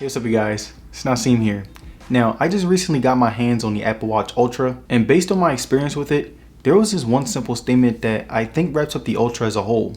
Hey, what's up you guys? It's Nasim here. Now, I just recently got my hands on the Apple Watch Ultra, and based on my experience with it, there was this one simple statement that I think wraps up the Ultra as a whole.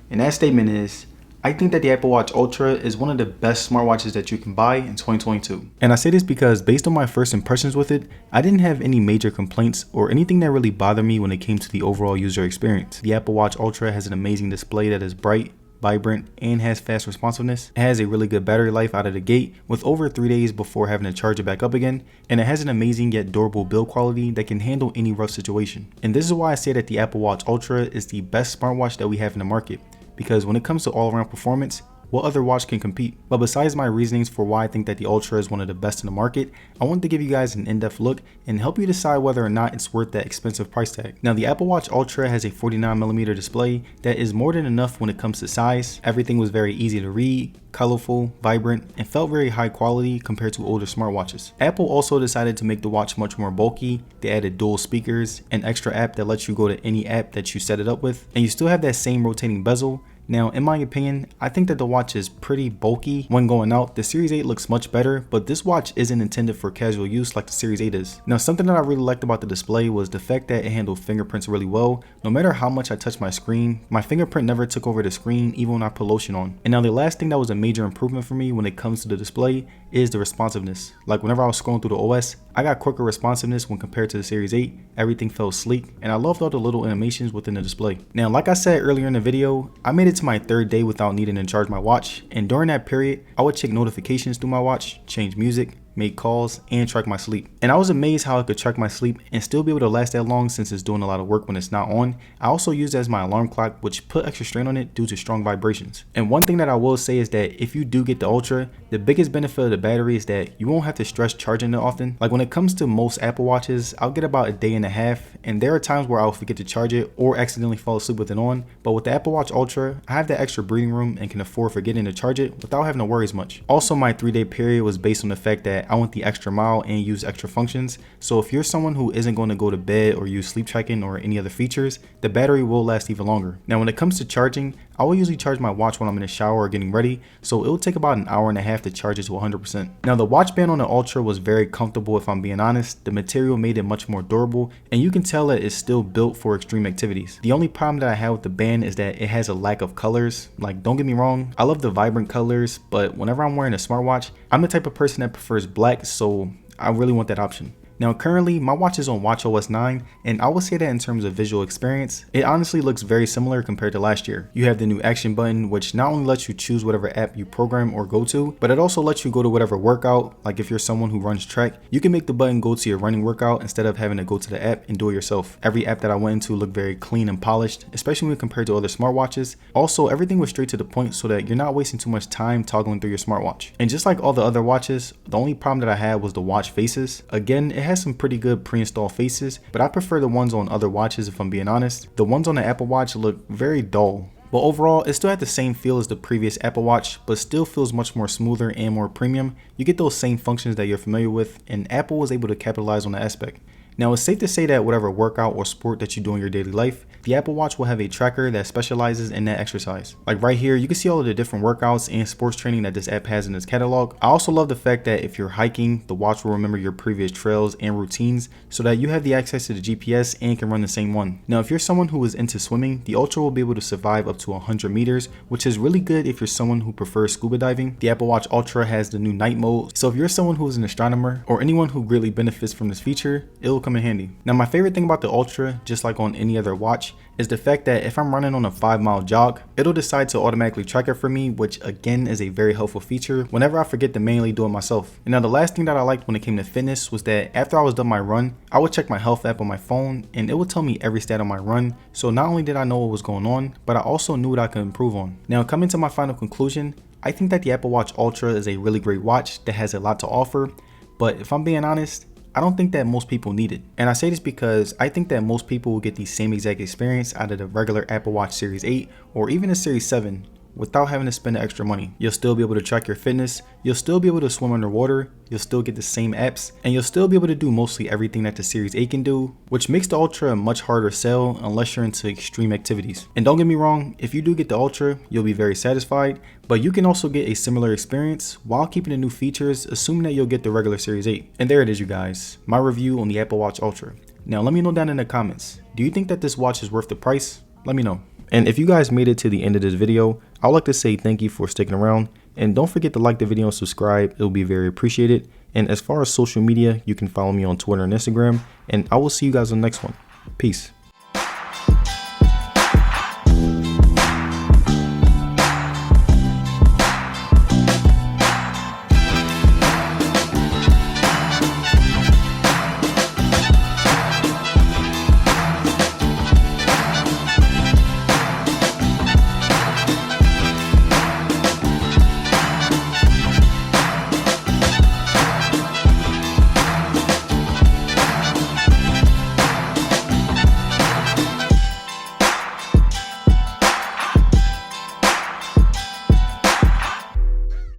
And that statement is, I think that the Apple Watch Ultra is one of the best smartwatches that you can buy in 2022. And I say this because based on my first impressions with it, I didn't have any major complaints or anything that really bothered me when it came to the overall user experience. The Apple Watch Ultra has an amazing display that is bright, vibrant, and has fast responsiveness. It has a really good battery life out of the gate with over 3 days before having to charge it back up again, and it has an amazing yet durable build quality that can handle any rough situation. And this is why I say that the Apple Watch Ultra is the best smartwatch that we have in the market, because when it comes to all-around performance, what other watch can compete? But besides my reasonings for why I think that the Ultra is one of the best in the market, I wanted to give you guys an in-depth look and help you decide whether or not it's worth that expensive price tag. Now, the Apple Watch Ultra has a 49mm display that is more than enough when it comes to size. Everything was very easy to read, colorful, vibrant, and felt very high quality compared to older smartwatches. Apple also decided to make the watch much more bulky. They added dual speakers, an extra app that lets you go to any app that you set it up with, and you still have that same rotating bezel. Now, in my opinion, I think that the watch is pretty bulky when going out. The Series 8 looks much better, but this watch isn't intended for casual use like the Series 8 is. Now, something that I really liked about the display was the fact that it handled fingerprints really well. No matter how much I touched my screen, my fingerprint never took over the screen even when I put lotion on. And now the last thing that was a major improvement for me when it comes to the display is the responsiveness. Like whenever I was scrolling through the OS, I got quicker responsiveness when compared to the Series 8. Everything felt sleek, and I loved all the little animations within the display. Now, like I said earlier in the video, I made it to my third day without needing to charge my watch, and during that period, I would check notifications through my watch, change music, make calls, and track my sleep. And I was amazed how I could track my sleep and still be able to last that long since it's doing a lot of work when it's not on. I also used it as my alarm clock, which put extra strain on it due to strong vibrations. And one thing that I will say is that if you do get the Ultra, the biggest benefit of the battery is that you won't have to stress charging it often. Like when it comes to most Apple Watches, I'll get about a day and a half, and there are times where I'll forget to charge it or accidentally fall asleep with it on. But with the Apple Watch Ultra, I have that extra breathing room and can afford forgetting to charge it without having to worry as much. Also, my 3-day period was based on the fact that I went the extra mile and use extra functions. So if you're someone who isn't going to go to bed or use sleep tracking or any other features, the battery will last even longer. Now, when it comes to charging, I will usually charge my watch when I'm in the shower or getting ready, so it will take about an hour and a half to charge it to 100%. Now, the watch band on the Ultra was very comfortable if I'm being honest. The material made it much more durable, and you can tell that it's still built for extreme activities. The only problem that I have with the band is that it has a lack of colors. Like, don't get me wrong, I love the vibrant colors, but whenever I'm wearing a smartwatch, I'm the type of person that prefers black, so I really want that option. Now, currently, my watch is on watchOS 9, and I would say that in terms of visual experience, it honestly looks very similar compared to last year. You have the new action button, which not only lets you choose whatever app you program or go to, but it also lets you go to whatever workout. Like if you're someone who runs track, you can make the button go to your running workout instead of having to go to the app and do it yourself. Every app that I went into looked very clean and polished, especially when compared to other smartwatches. Also, everything was straight to the point so that you're not wasting too much time toggling through your smartwatch. And just like all the other watches, the only problem that I had was the watch faces. Again, it has some pretty good pre-installed faces, but I prefer the ones on other watches if I'm being honest. The ones on the Apple Watch look very dull. But overall, it still had the same feel as the previous Apple Watch, but still feels much more smoother and more premium. You get those same functions that you're familiar with, and Apple was able to capitalize on the aspect. Now, it's safe to say that whatever workout or sport that you do in your daily life, the Apple Watch will have a tracker that specializes in that exercise. Like right here, you can see all of the different workouts and sports training that this app has in its catalog. I also love the fact that if you're hiking, the watch will remember your previous trails and routines so that you have the access to the GPS and can run the same one. Now, if you're someone who is into swimming, the Ultra will be able to survive up to 100 meters, which is really good if you're someone who prefers scuba diving. The Apple Watch Ultra has the new night mode, so if you're someone who is an astronomer or anyone who greatly benefits from this feature, it'll come in handy. Now, my favorite thing about the Ultra, just like on any other watch, is the fact that if I'm running on a 5-mile jog, it'll decide to automatically track it for me, which again is a very helpful feature whenever I forget to manually do it myself. And now the last thing that I liked when it came to fitness was that after I was done my run, I would check my health app on my phone and it would tell me every stat on my run. So not only did I know what was going on, but I also knew what I could improve on. Now, coming to my final conclusion, I think that the Apple Watch Ultra is a really great watch that has a lot to offer, but if I'm being honest, I don't think that most people need it. And I say this because I think that most people will get the same exact experience out of the regular Apple Watch Series 8 or even the Series 7. without having to spend the extra money. You'll still be able to track your fitness, you'll still be able to swim underwater, you'll still get the same apps, and you'll still be able to do mostly everything that the Series 8 can do, which makes the Ultra a much harder sell unless you're into extreme activities. And don't get me wrong, if you do get the Ultra, you'll be very satisfied, but you can also get a similar experience while keeping the new features, assuming that you'll get the regular Series 8. And there it is, you guys, my review on the Apple Watch Ultra. Now let me know down in the comments, do you think that this watch is worth the price? Let me know. And if you guys made it to the end of this video, I'd like to say thank you for sticking around, and don't forget to like the video and subscribe, it'll be very appreciated. And as far as social media, you can follow me on Twitter and Instagram, and I will see you guys on the next one. Peace.